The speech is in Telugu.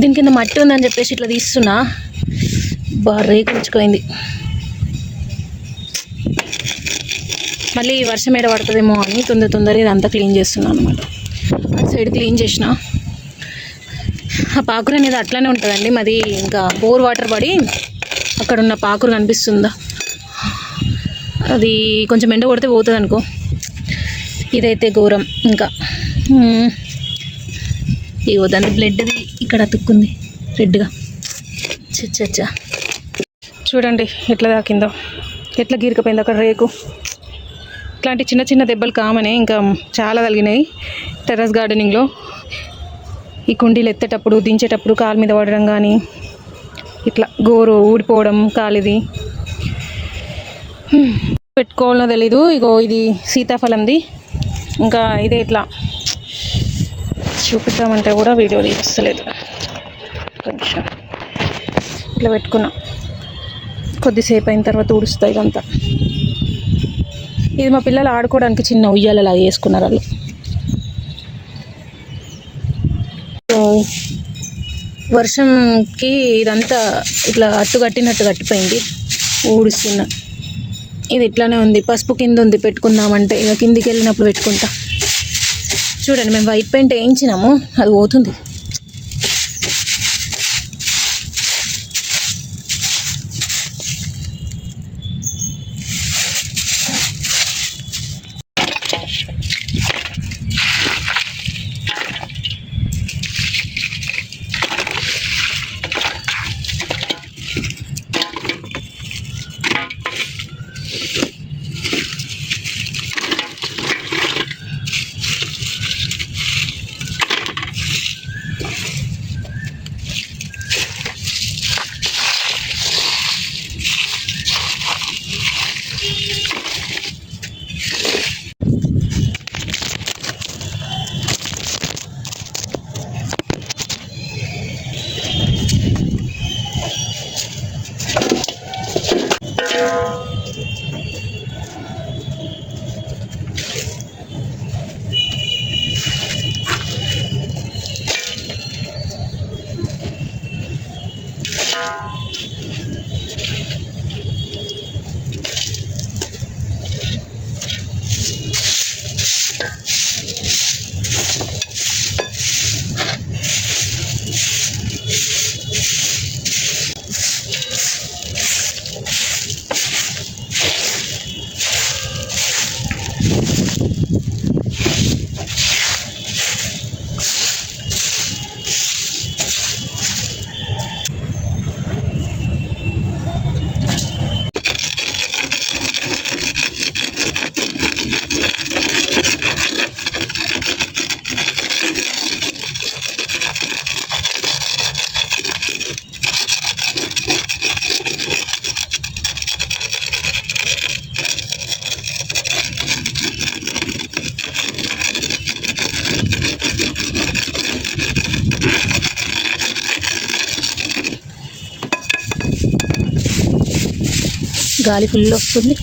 దీని కింద మట్టి ఉందని చెప్పేసి ఇట్లా తీస్తున్నా, రేకు ఉంచుకోయింది. మళ్ళీ వర్షం ఏడ పడుతుందేమో అని తొందరగా ఇదంతా క్లీన్ చేస్తున్నాను అనమాట. అటు సైడ్ క్లీన్ చేసిన. ఆ పాకురు అనేది అట్లానే ఉంటుందండి. మాది ఇంకా బోర్ వాటర్ పడి అక్కడ ఉన్న పాకురు కనిపిస్తుందా, అది కొంచెం ఎండ కొడితే పోతుంది అనుకో. ఇదైతే ఘోరం. ఇంకా ఇగో దాని బ్లడ్ది ఇక్కడ అతుక్కుంది రెడ్గా. చచ్చా చూడండి ఎట్లా తాకిందో, ఎట్లా గీరకపోయింది అక్కడ రేకు. ఇట్లాంటి చిన్న చిన్న దెబ్బలు కామనే, ఇంకా చాలా తగిలినాయి టెర్రస్ గార్డెనింగ్లో. ఈ కుండీలు ఎత్తేటప్పుడు దించేటప్పుడు కాలు మీద పడడం కానీ, ఇట్లా గోరు ఊడిపోవడం కాలిది. పెట్టుకోవాలో తెలీదు. ఇగో ఇది సీతాఫలంది. ఇంకా ఇదే ఇట్లా చూపిద్దామంటే కూడా వీడియో తీస్తలేదు. కొంచెం ఇట్లా పెట్టుకున్నా, కొద్దిసేపు అయిన తర్వాత ఊడుస్తాయి ఇదంతా. ఇది మా పిల్లలు ఆడుకోవడానికి చిన్న ఉయ్యాలలా వేసుకున్నారు వాళ్ళు. వర్షంకి ఇదంతా ఇట్లా అట్టుకట్టినట్టు కట్టిపోయింది. ఊడుస్తున్నా. ఇది ఇట్లానే ఉంది, పసుపు కింద ఉంది. పెట్టుకుందామంటే ఇక కిందికి వెళ్ళినప్పుడు పెట్టుకుంటా. చూడండి, మేము వైట్ పెయింట్ వేయించినాము, అది పోతుంది. గాలి ఫుల్ వస్తుంది.